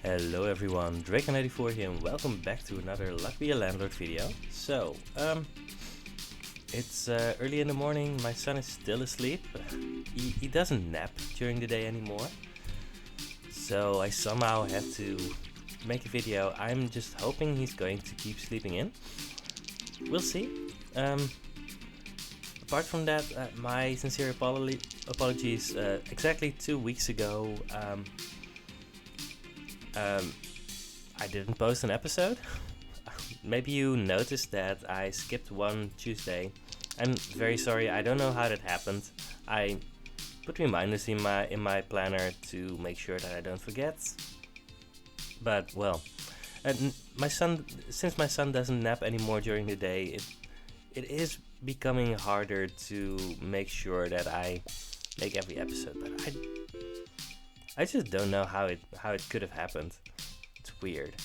Hello everyone, Drake94 here and welcome back to another Luck Be a Landlord video. So, it's early in the morning, my son is still asleep. He doesn't nap during the day anymore. So I somehow have to make a video. I'm just hoping he's going to keep sleeping in. We'll see. Apart from that, my sincere apologies. Exactly 2 weeks ago, I didn't post an episode. Maybe you noticed that I skipped one Tuesday. I'm very sorry, I don't know how that happened. I put reminders in my planner to make sure that I don't forget. But well, since my son doesn't nap anymore during the day, it is becoming harder to make sure that I make every episode. But I just don't know how it could have happened. It's weird.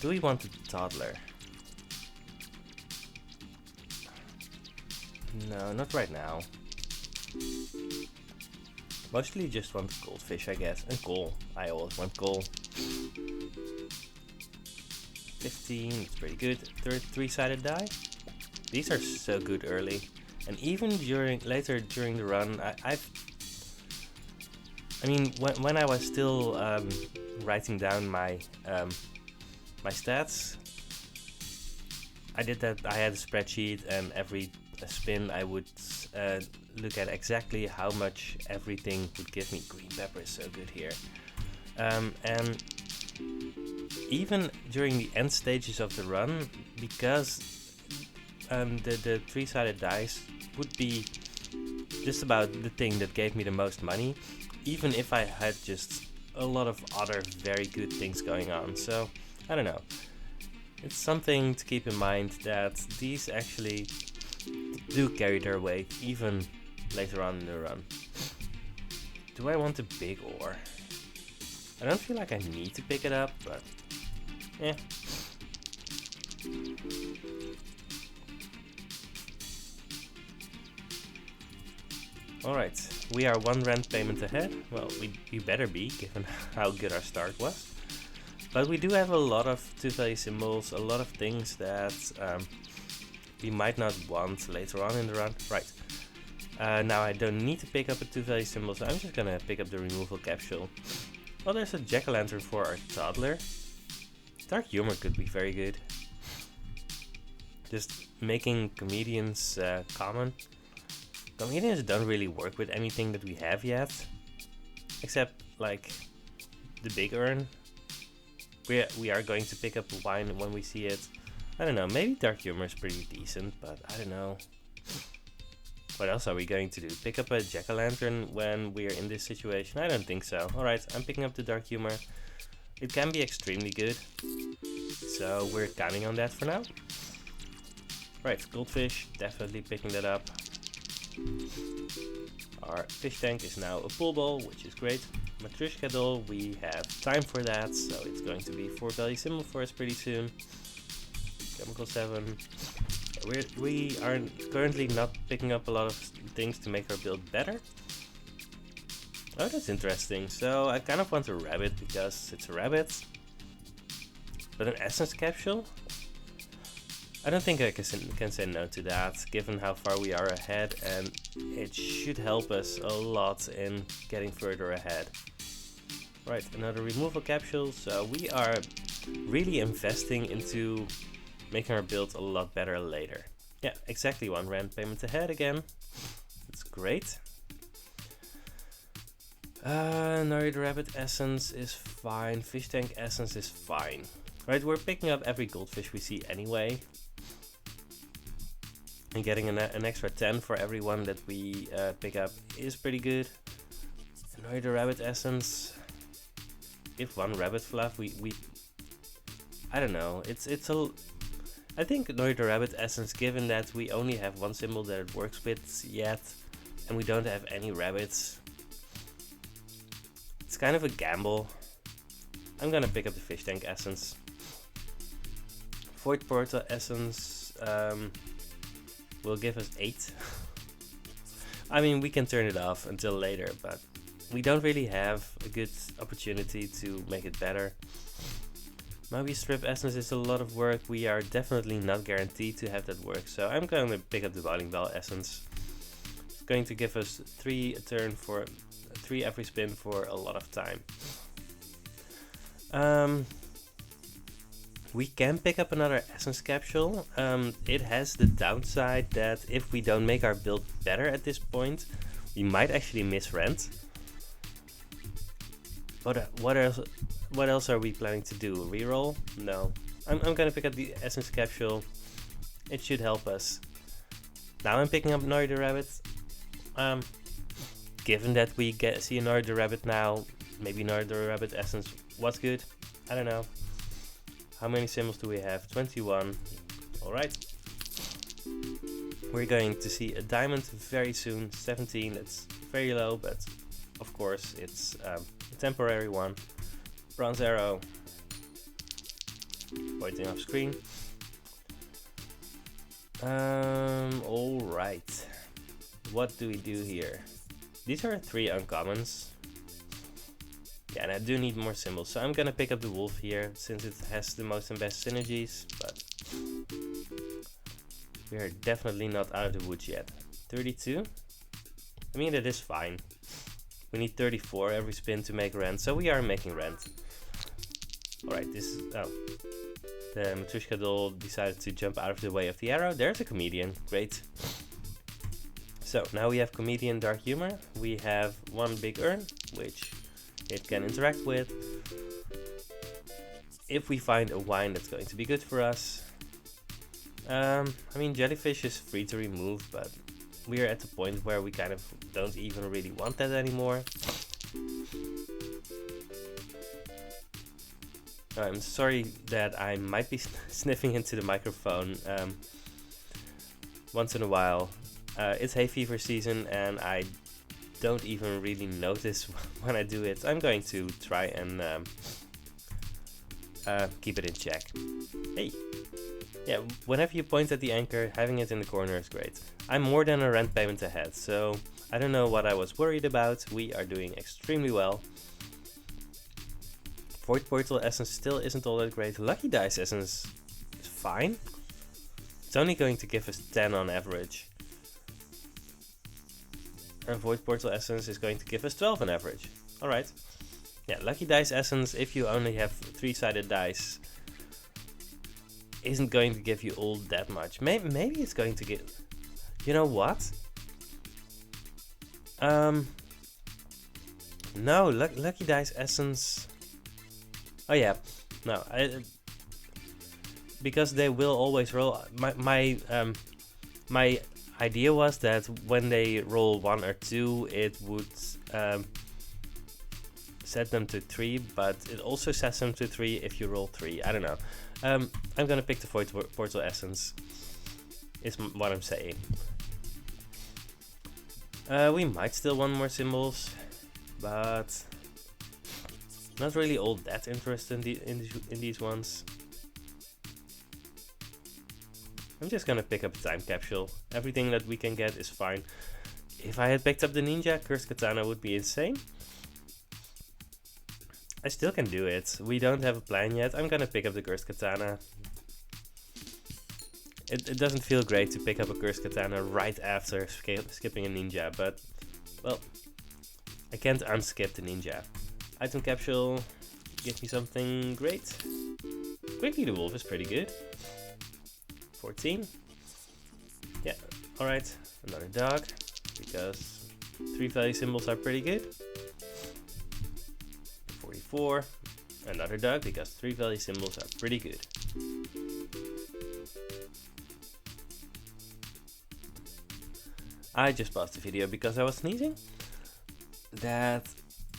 Do we want a toddler? No, not right now. Mostly just want goldfish, I guess. And coal. I always want coal. 15, it's pretty good. Three-sided die. These are so good early. And even later during the run, I mean, when I was still writing down my my stats, I did that. I had a spreadsheet, and every spin I would look at exactly how much everything would give me. Green pepper is so good here, and even during the end stages of the run, because the three-sided dice would be just about the thing that gave me the most money, even if I had just a lot of other very good things going on. So, I don't know. It's something to keep in mind that these actually do carry their weight, even later on in the run. Do I want a big ore? I don't feel like I need to pick it up, but yeah. Alright, we are one rent payment ahead. Well, we better be, given how good our start was. But we do have a lot of two-value symbols, a lot of things that we might not want later on in the run. Right, now I don't need to pick up a two-value symbol, so I'm just gonna pick up the removal capsule. Well, there's a jack-o'-lantern for our toddler. Dark humor could be very good. Just making comedians common. Comedians don't really work with anything that we have yet, except like the big urn. We are going to pick up the wine when we see it. I don't know, maybe dark humor is pretty decent, but I don't know. What else are we going to do? Pick up a jack-o'-lantern when we're in this situation? I don't think so. Alright, I'm picking up the dark humor. It can be extremely good, so we're counting on that for now. Right, goldfish, definitely picking that up. Our fish tank is now a pool ball, which is great. Matryoshka doll, we have time for that, so it's going to be 4-value symbol for us pretty soon. Chemical 7. We are currently not picking up a lot of things to make our build better. Oh, that's interesting. So I kind of want a rabbit because it's a rabbit. But an essence capsule? I don't think I can say no to that, given how far we are ahead, and it should help us a lot in getting further ahead. Right, another removal capsule, so we are really investing into making our build a lot better later. Yeah, exactly one rent payment ahead again. That's great. Nori the rabbit essence is fine, fish tank essence is fine. Right, we're picking up every goldfish we see anyway. And getting an extra 10 for every one that we pick up is pretty good. Nori the rabbit essence. If one rabbit fluff, I don't know. I think Nori the rabbit essence, given that we only have one symbol that it works with yet, and we don't have any rabbits, it's kind of a gamble. I'm gonna pick up the fish tank essence. Void portal essence will give us 8. I mean, we can turn it off until later, but we don't really have a good opportunity to make it better. Maybe strip essence is a lot of work. We are definitely not guaranteed to have that work, so I'm going to pick up the bowling ball essence. It's going to give us 3 a turn for 3 every spin for a lot of time. We can pick up another essence capsule. It has the downside that if we don't make our build better at this point, we might actually miss rent. But what else are we planning to do? Reroll? No. I'm gonna pick up the essence capsule. It should help us. Now I'm picking up Nori the Rabbit. Given that we see a Nori the Rabbit now, maybe Nori the Rabbit essence was good. I don't know. How many symbols do we have? 21. Alright. We're going to see a diamond very soon. 17. That's very low, but of course it's a temporary one. Bronze arrow. Pointing off screen. Alright. What do we do here? These are 3 uncommons. Yeah, and I do need more symbols, so I'm gonna pick up the wolf here, since it has the most and best synergies, but we are definitely not out of the woods yet. 32? I mean, that is fine. We need 34 every spin to make rent, so we are making rent. Alright, this is... oh. The Matryoshka doll decided to jump out of the way of the arrow. There's a comedian. Great. So, now we have comedian dark humor. We have 1 big urn, which it can interact with. If we find a wine, that's going to be good for us. I mean, jellyfish is free to remove, but we are at the point where we kind of don't even really want that anymore. I'm sorry that I might be sniffing into the microphone once in a while. It's hay fever season and I don't even really notice when I do it. I'm going to try and keep it in check. Hey! Yeah, whenever you point at the anchor, having it in the corner is great. I'm more than a rent payment ahead, so I don't know what I was worried about. We are doing extremely well. Void Portal Essence still isn't all that great. Lucky Dice Essence is fine. It's only going to give us 10 on average. And Void Portal Essence is going to give us 12 on average. Alright. Yeah, Lucky Dice Essence, if you only have 3-sided dice, isn't going to give you all that much. Maybe it's going to give... You know what? No, Lucky Dice Essence... Oh yeah, no, because they will always roll. My idea was that when they roll 1 or 2, it would set them to 3, but it also sets them to 3 if you roll 3. I don't know. I'm gonna pick the Void Portal Essence. Is what I'm saying. We might still want more symbols, but. Not really all that interested in these ones. I'm just gonna pick up a time capsule. Everything that we can get is fine. If I had picked up the ninja, Cursed Katana would be insane. I still can do it. We don't have a plan yet. I'm gonna pick up the Cursed Katana. It doesn't feel great to pick up a Cursed Katana right after skipping a ninja, but, well, I can't unskip the ninja. Item capsule, give me something great. Quickly the wolf is pretty good. 14. Yeah, alright. Another dog, because 3 value symbols are pretty good. 44. Another dog, because 3 value symbols are pretty good. I just paused the video because I was sneezing. That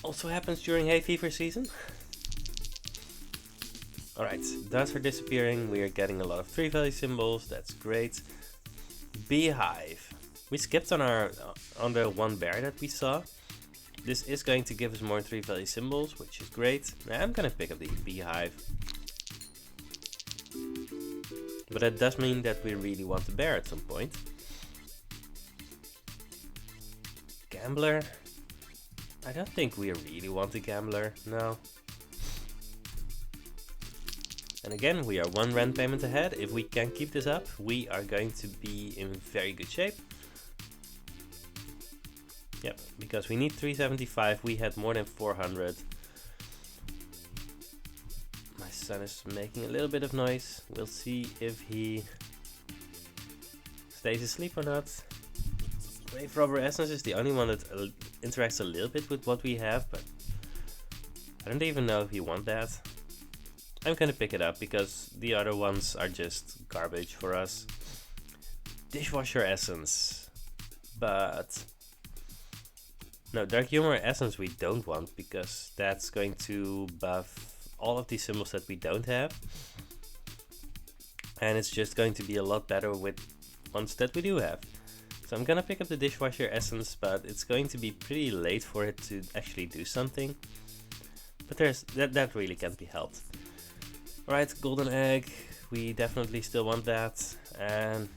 also happens during hay fever season. Alright, dots are disappearing. We are getting a lot of 3 value symbols. That's great. Beehive. We skipped on the 1 bear that we saw. This is going to give us more 3 value symbols, which is great. Now I'm gonna pick up the beehive. But that does mean that we really want the bear at some point. Gambler. I don't think we really want a gambler, no. And again, we are one rent payment ahead. If we can keep this up, we are going to be in very good shape. Yep, because we need 375, we had more than 400. My son is making a little bit of noise. We'll see if he stays asleep or not. Grave Robber Essence is the only one that interacts a little bit with what we have, but I don't even know if you want that. I'm gonna pick it up because the other ones are just garbage for us. Dishwasher Essence, but no, Dark Humor Essence we don't want because that's going to buff all of these symbols that we don't have, and it's just going to be a lot better with ones that we do have. So I'm gonna pick up the Dishwasher Essence, but it's going to be pretty late for it to actually do something. But that really can't be helped. Alright, Golden Egg, we definitely still want that. And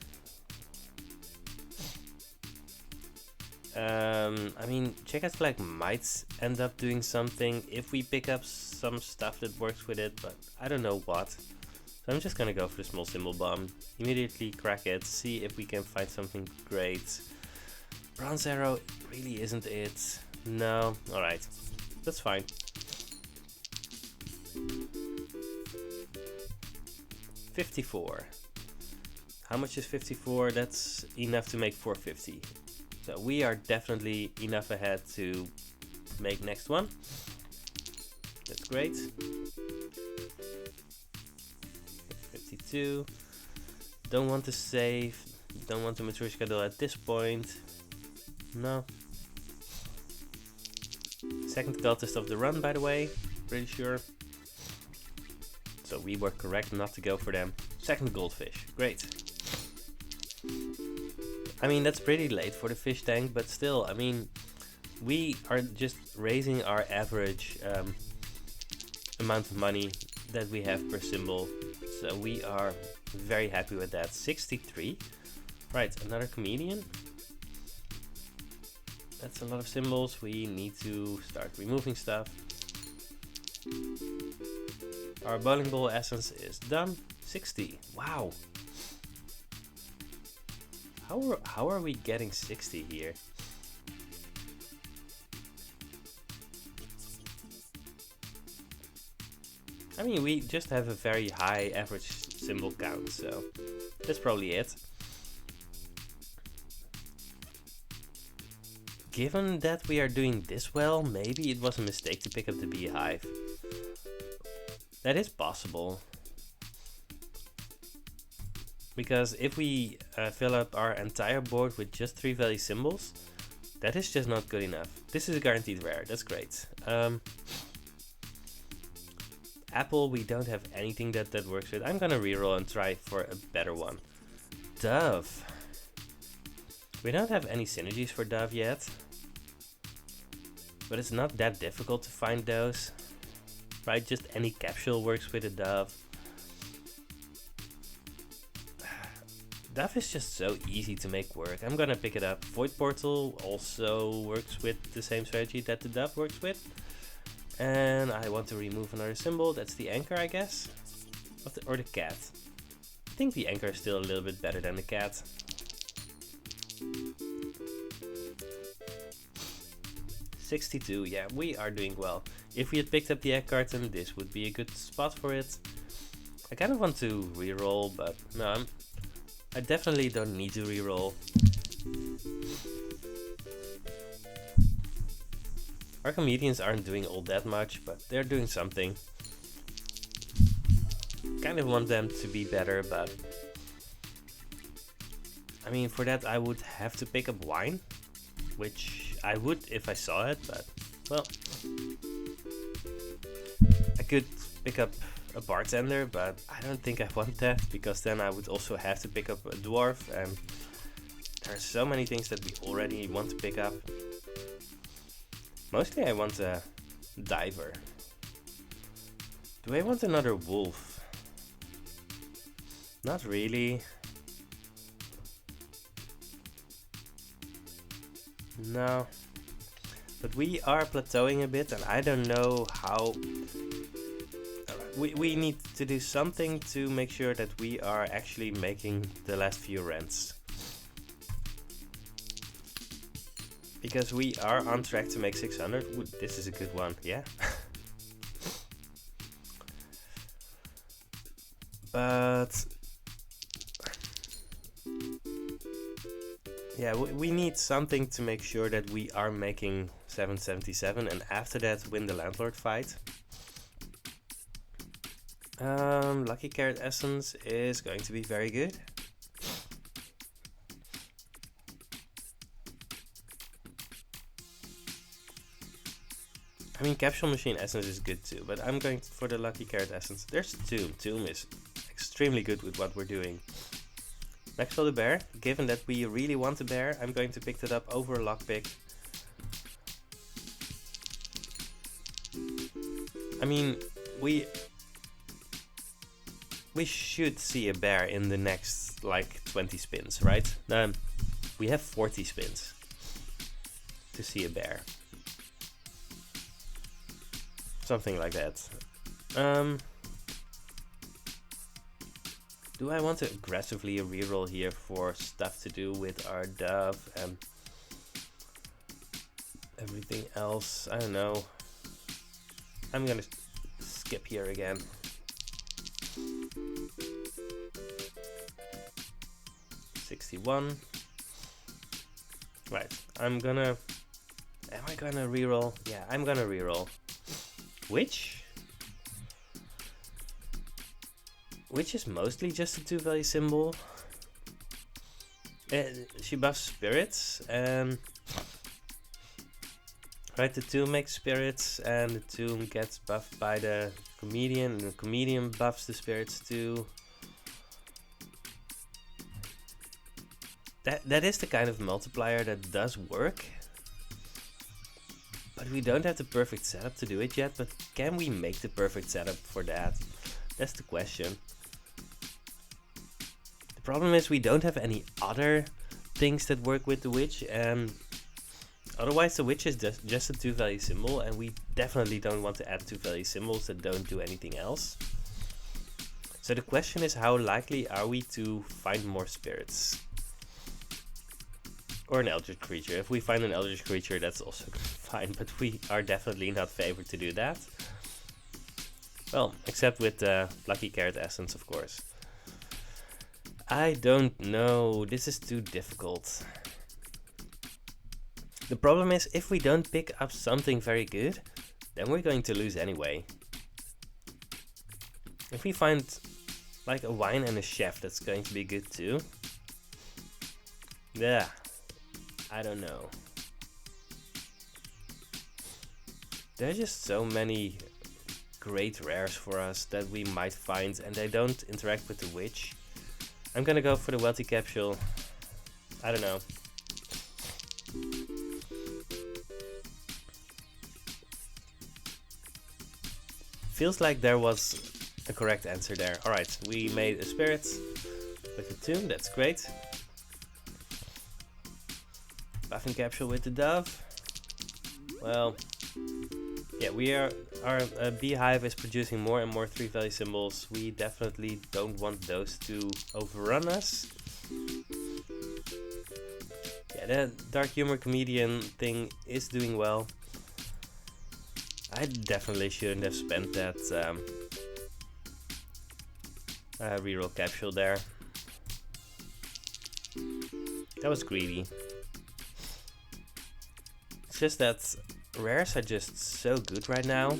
I mean, Checkered Flag might end up doing something if we pick up some stuff that works with it, but I don't know what. So I'm just gonna go for the Small Symbol Bomb, immediately crack it, see if we can find something great. Bronze Arrow really isn't it. No, alright, that's fine. $54. How much is 54? That's enough to make 450. So we are definitely enough ahead to make next one. That's great. 52. Don't want to save. Don't want to Matryoshka Doll at this point. No. Second cultist of the run, by the way. Pretty sure. So we were correct not to go for them. Second goldfish. Great. I mean, that's pretty late for the fish tank, but still, I mean, we are just raising our average amount of money that we have per symbol. So we are very happy with that. 63. Right, another comedian. That's a lot of symbols. We need to start removing stuff. Our bowling ball essence is done. 60. Wow. How are we getting 60 here? I mean, we just have a very high average symbol count, so that's probably it. Given that we are doing this well, maybe it was a mistake to pick up the beehive. That is possible. Because if we fill up our entire board with just 3 value symbols, that is just not good enough. This is a guaranteed rare, that's great. Apple, we don't have anything that works with. I'm gonna reroll and try for a better one. Dove. We don't have any synergies for Dove yet. But it's not that difficult to find those. Right, just any capsule works with a Dove. Dove is just so easy to make work. I'm gonna pick it up. Void Portal also works with the same strategy that the Dove works with. And I want to remove another symbol. That's the anchor, I guess. Or the cat. I think the anchor is still a little bit better than the cat. $62, yeah, we are doing well. If we had picked up the egg carton, this would be a good spot for it. I kind of want to reroll, but no, I definitely don't need to reroll. Our comedians aren't doing all that much, but they're doing something. Kind of want them to be better, but I mean, for that I would have to pick up wine, which I would if I saw it, but well, I could pick up a bartender, but I don't think I want that, because then I would also have to pick up a dwarf, and there are so many things that we already want to pick up. Mostly I want a diver. Do I want another wolf? Not really. No. But we are plateauing a bit, and I don't know how. We need to do something to make sure that we are actually making the last few rents. Because we are on track to make 600. Ooh, this is a good one, yeah. But yeah, we need something to make sure that we are making 777, and after that win the landlord fight. Lucky Carrot Essence is going to be very good. I mean, Capsule Machine Essence is good too, but I'm going for the Lucky Carrot Essence. There's Tomb. Tomb is extremely good with what we're doing. Maxwell the Bear, given that we really want a bear, I'm going to pick that up over a Lockpick. I mean, we should see a bear in the next, like, 20 spins, right? We have 40 spins to see a bear. Something like that. Do I want to aggressively reroll here for stuff to do with our dove and everything else? I don't know. I'm gonna skip here again. $61. Right, am I gonna reroll? Yeah, I'm gonna reroll. Which is mostly just a 2-value symbol. She buffs spirits, and right, the tomb makes spirits, and the tomb gets buffed by the comedian, and the comedian buffs the spirits too. That is the kind of multiplier that does work. But we don't have the perfect setup to do it yet, but can we make the perfect setup for that? That's the question. The problem is we don't have any other things that work with the witch, and otherwise the witch is just a 2-value symbol, and we definitely don't want to add 2-value symbols that don't do anything else. So the question is, how likely are we to find more spirits? Or an eldritch creature. If we find an eldritch creature, that's also fine, but we are definitely not favored to do that. Well, except with the Lucky Carrot Essence, of course. I don't know. This is too difficult. The problem is, if we don't pick up something very good, then we're going to lose anyway. If we find like a wine and a chef, that's going to be good too. Yeah. I don't know. There are just so many great rares for us that we might find, and they don't interact with the witch. I'm gonna go for the wealthy capsule. I don't know. Feels like there was a correct answer there. Alright, we made a spirit with the tomb, that's great. Buffing capsule with the dove. Well, yeah, our beehive is producing more and more 3-value symbols. We definitely don't want those to overrun us. Yeah, the dark humor comedian thing is doing well. I definitely shouldn't have spent that reroll capsule there. That was greedy. It's just that rares are just so good right now.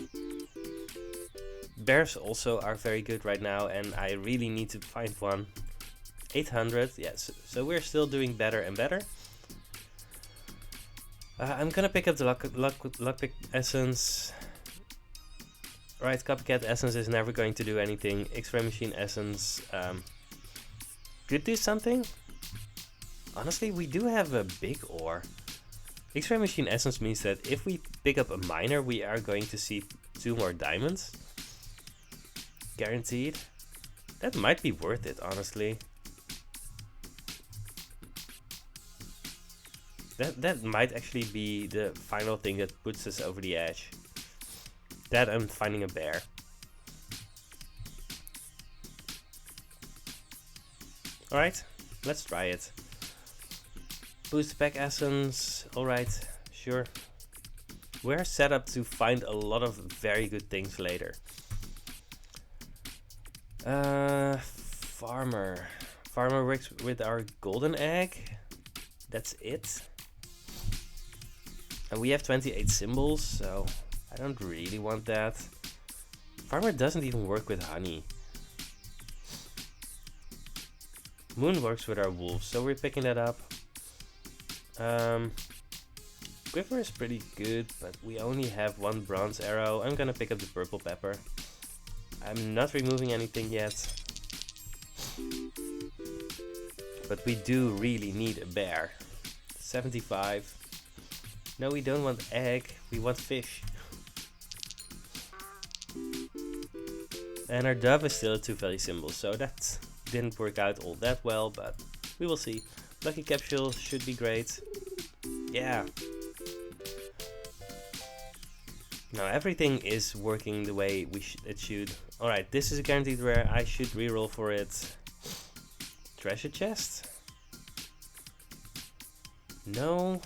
Bears also are very good right now, and I really need to find one. 800, yes, so we're still doing better and better. I'm gonna pick up the Lockpick Essence. Right, Copycat Essence is never going to do anything. X-Ray Machine Essence could do something. Honestly, we do have a big ore. X-Ray Machine Essence means that if we pick up a miner, we are going to see 2 more diamonds. Guaranteed. That might be worth it, honestly. That might actually be the final thing that puts us over the edge. That and finding a bear. Alright, let's try it. Boost pack essence, alright, sure. We're set up to find a lot of very good things later. Farmer. Farmer works with our golden egg. That's it. And we have 28 symbols, so I don't really want that. Farmer doesn't even work with honey. Moon works with our wolves, so we're picking that up. Quiver is pretty good, but we only have one bronze arrow. I'm gonna pick up the purple pepper. I'm not removing anything yet. But we do really need a bear. 75. No, we don't want egg, we want fish. And our dove is still a 2 value symbol, so that didn't work out all that well, but we will see. Lucky capsule should be great. Yeah. Now everything is working the way it should. Alright, this is a guaranteed rare. I should reroll for it. Treasure chest? No.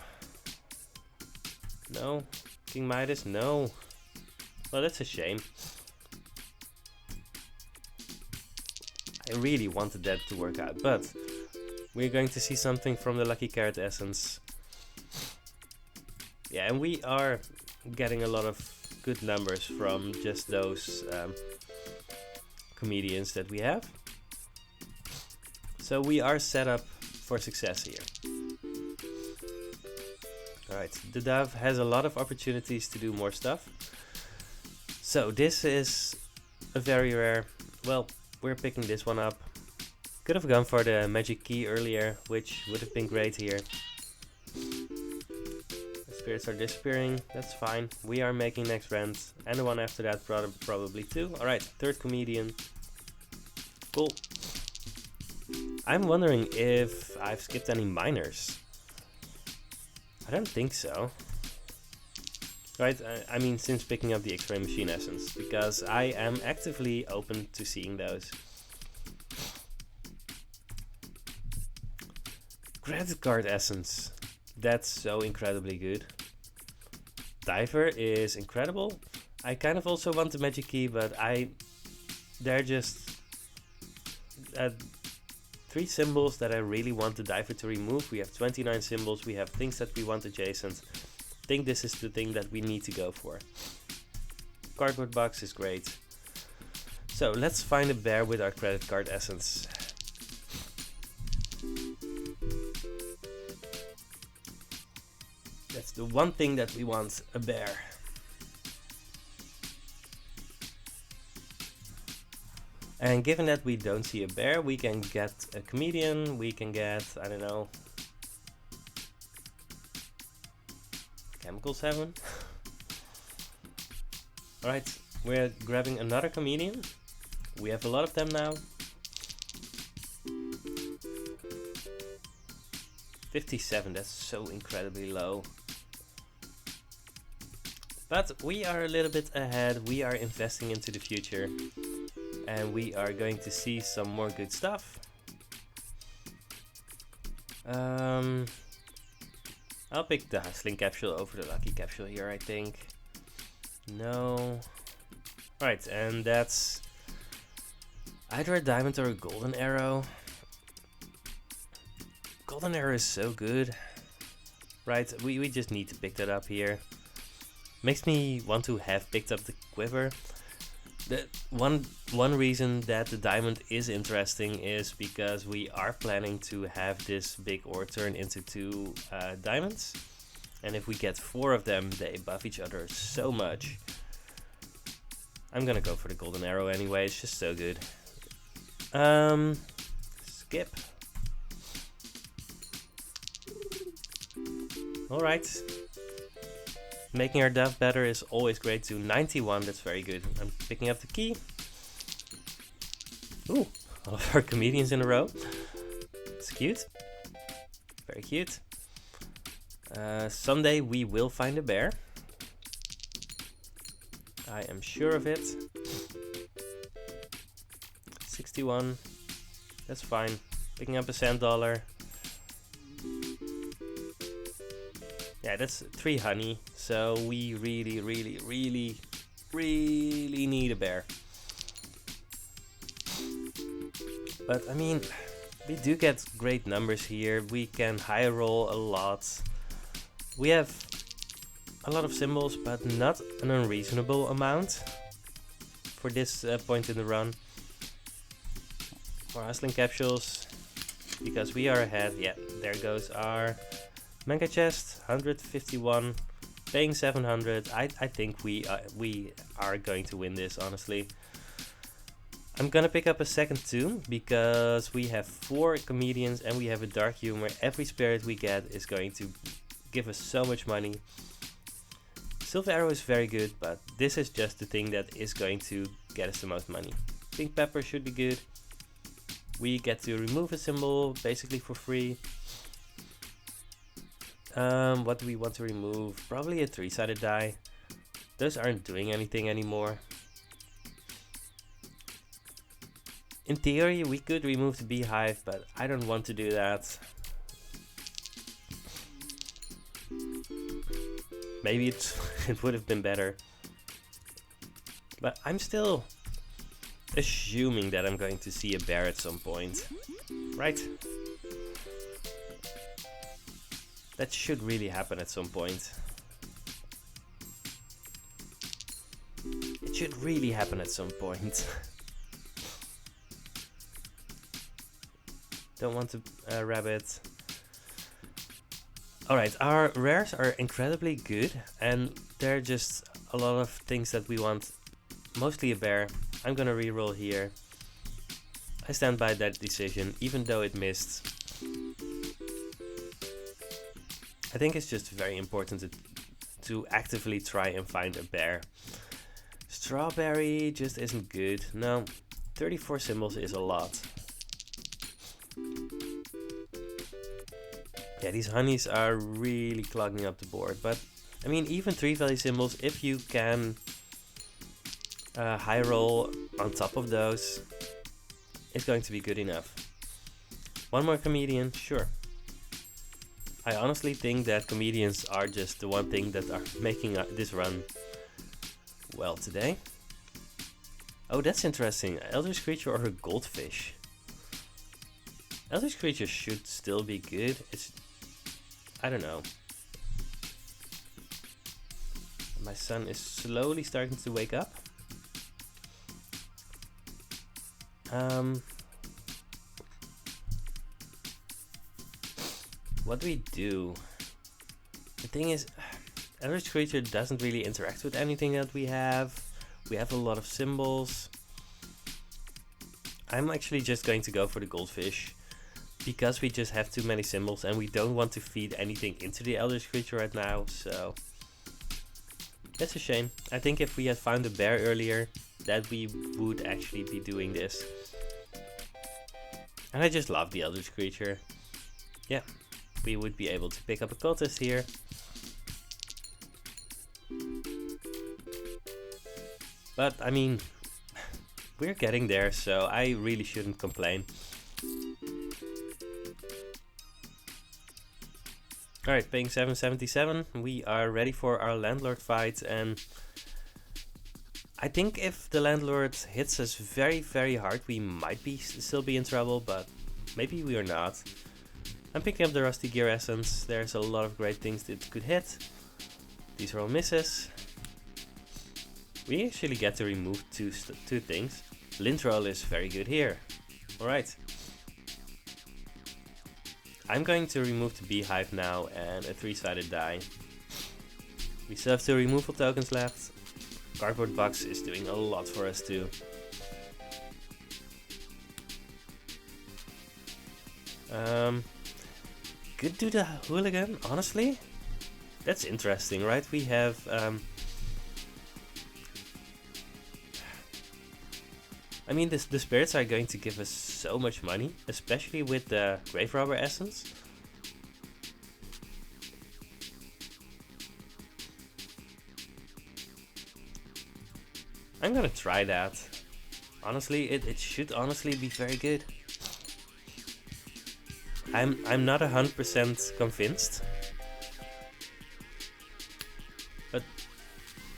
No. King Midas? No. Well, that's a shame. I really wanted that to work out, but we're going to see something from the lucky carrot essence. Yeah, and we are getting a lot of good numbers from just those comedians that we have. So we are set up for success here. Alright, the dove has a lot of opportunities to do more stuff. So this is a very rare. Well, we're picking this one up. Could have gone for the magic key earlier, which would have been great here. The spirits are disappearing, that's fine. We are making next rent, and the one after that probably too. Alright, third comedian. Cool. I'm wondering if I've skipped any minors. I don't think so. Right, I mean since picking up the X-ray machine essence, because I am actively open to seeing those. Credit card essence. That's so incredibly good. Diver is incredible. I kind of also want the magic key, but they're just 3 symbols that I really want the diver to remove. We have 29 symbols, we have things that we want adjacent. I think this is the thing that we need to go for. Cardboard box is great. So let's find a bear with our credit card essence. That's the one thing that we want, a bear. And given that we don't see a bear, we can get a comedian, we can get, I don't know, Chemical 7. Alright, we're grabbing another comedian. We have a lot of them now. 57, that's so incredibly low. But we are a little bit ahead, we are investing into the future. And we are going to see some more good stuff. I'll pick the hustling capsule over the lucky capsule here, I think. No. Right, and that's either a diamond or a golden arrow. Golden arrow is so good. Right, we just need to pick that up here. Makes me want to have picked up the quiver. The one reason that the diamond is interesting is because we are planning to have this big ore turn into 2 diamonds, and if we get 4 of them, they buff each other so much. I'm gonna go for the golden arrow anyway, it's just so good. Skip. Alright. Making our dove better is always great too. 91, that's very good. I'm picking up the key. Ooh, all of our comedians in a row. It's cute. Very cute. Someday we will find a bear. I am sure of it. 61. That's fine. Picking up a sand dollar. Yeah, that's 3 honey. So we really need a bear. But I mean, we do get great numbers here. We can high roll a lot. We have a lot of symbols, but not an unreasonable amount for this point in the run. More hustling capsules, because we are ahead. Yeah, there goes our manga chest, 151, paying 700. I think we are going to win this, honestly. I'm gonna pick up a second too, because we have 4 comedians and we have a dark humor. Every spirit we get is going to give us so much money. Silver arrow is very good, but this is just the thing that is going to get us the most money. Pink pepper should be good. We get to remove a symbol basically for free. What do we want to remove? Probably a 3-sided die. Those aren't doing anything anymore. In theory, we could remove the beehive, but I don't want to do that. Maybe it would have been better. But I'm still assuming that I'm going to see a bear at some point. Right? That should really happen at some point. It should really happen at some point. Don't want to rabbit. Alright, our rares are incredibly good, and there are just a lot of things that we want. Mostly a bear. I'm gonna reroll here. I stand by that decision, even though it missed. I think it's just very important to actively try and find a bear. Strawberry just isn't good. No, 34 symbols is a lot. Yeah, these honeys are really clogging up the board, but I mean, even 3 value symbols, if you can high roll on top of those, it's going to be good enough. One more comedian, sure. I honestly think that comedians are just the one thing that are making this run well today. Oh, that's interesting. Eldritch creature or a goldfish? Eldritch creature should still be good. I don't know. My son is slowly starting to wake up. What do we do? The thing is, Eldritch creature doesn't really interact with anything that we have. We have a lot of symbols. I'm actually just going to go for the goldfish, because we just have too many symbols and we don't want to feed anything into the Eldritch creature right now, so that's a shame. I think if we had found a bear earlier, that we would actually be doing this. And I just love the Eldritch creature. Yeah, we would be able to pick up a cultist here. But I mean, we're getting there, so I really shouldn't complain. Alright, paying 777. We are ready for our Landlord fight, and I think if the Landlord hits us very, very hard, we might still be in trouble, but maybe we are not. I'm picking up the Rusty Gear Essence. There's a lot of great things that could hit. These are all misses. We actually get to remove two things. Lint Roll is very good here. Alright. I'm going to remove the beehive now and a 3-sided die. We still have 2 removal tokens left. Cardboard box is doing a lot for us too. Could do the hooligan, honestly. That's interesting, right? We have I mean, the spirits are going to give us so much money, especially with the Grave Robber Essence. I'm gonna try that. Honestly, it should honestly be very good. I'm not 100% convinced, but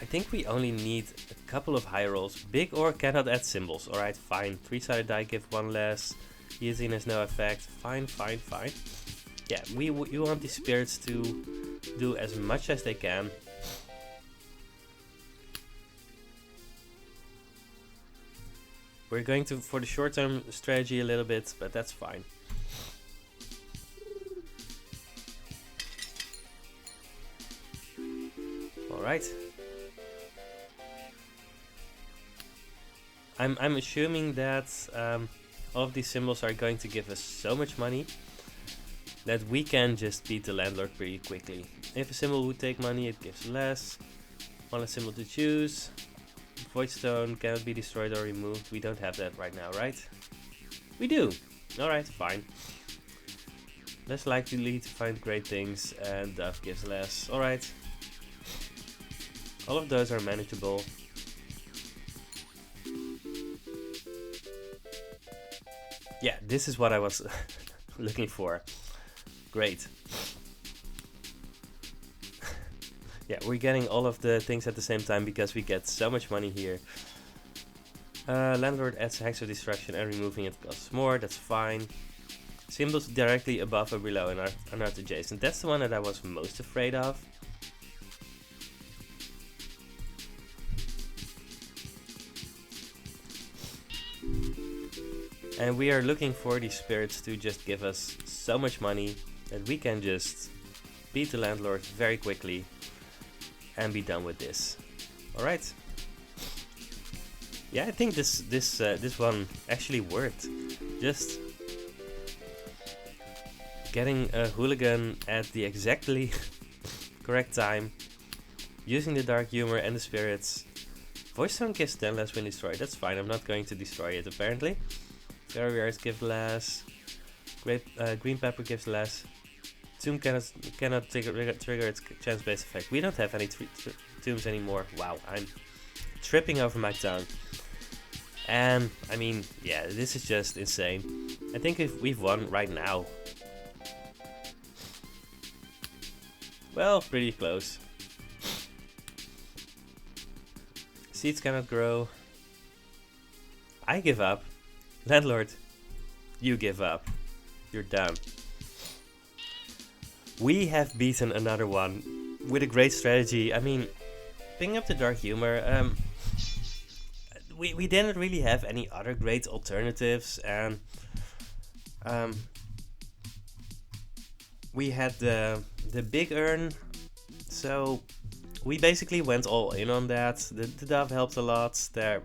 I think we only need a couple of high rolls. Big ore cannot add symbols. Alright, fine. 3-sided die give 1 less. Using has no effect. Fine, fine, fine. Yeah, we want these spirits to do as much as they can. We're going to for the short-term strategy a little bit, but that's fine. Alright. I'm assuming that all of these symbols are going to give us so much money that we can just beat the Landlord pretty quickly. If a symbol would take money, it gives less. One less symbol to choose. Voidstone cannot be destroyed or removed. We don't have that right now, right? We do! Alright, fine. Less likely to find great things, and Dove gives less. Alright. All of those are manageable. Yeah, this is what I was looking for. Great. Yeah, we're getting all of the things at the same time because we get so much money here. Landlord adds a Hex of Destruction and removing it costs more, that's fine. Symbols directly above or below and are not adjacent. That's the one that I was most afraid of. And we are looking for these spirits to just give us so much money that we can just beat the Landlord very quickly and be done with this. Alright. Yeah, I think this one actually worked. Just getting a hooligan at the exactly correct time, using the dark humor and the spirits. Voidstone gives 10 less when destroyed. That's fine. I'm not going to destroy it apparently. Barriers give less. Green pepper gives less. Tomb cannot trigger its chance-based effect. We don't have any tombs anymore. Wow, I'm tripping over my tongue. And I mean, yeah, this is just insane. I think if we've won right now. Well, pretty close. Seeds cannot grow. I give up. Landlord, you give up. You're done. We have beaten another one with a great strategy. I mean, picking up the dark humor. We didn't really have any other great alternatives, and we had the big urn, so we basically went all in on that. The dove helped a lot there.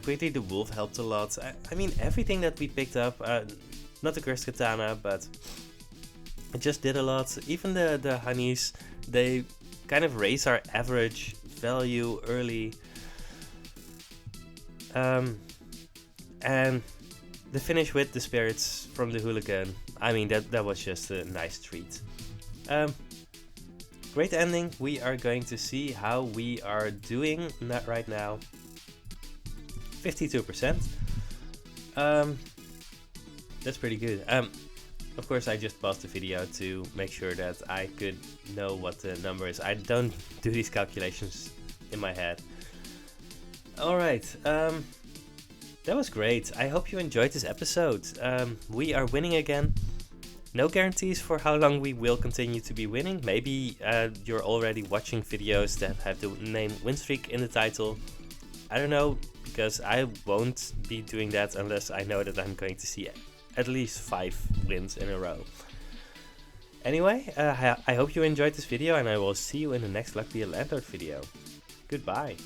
Quickly the wolf helped a lot. I mean, everything that we picked up, not the cursed katana, but it just did a lot. Even the honeys, they kind of raise our average value early. And the finish with the spirits from the hooligan, I mean, that was just a nice treat. Great ending. We are going to see how we are doing right now. 52%. That's pretty good. Of course, I just paused the video to make sure that I could know what the number is. I don't do these calculations in my head. Alright, that was great. I hope you enjoyed this episode. We are winning again. No guarantees for how long we will continue to be winning. Maybe you're already watching videos that have the name win streak in the title. I don't know, because I won't be doing that unless I know that I'm going to see at least 5 wins in a row. Anyway, I hope you enjoyed this video, and I will see you in the next Luck Be a Landlord video. Goodbye.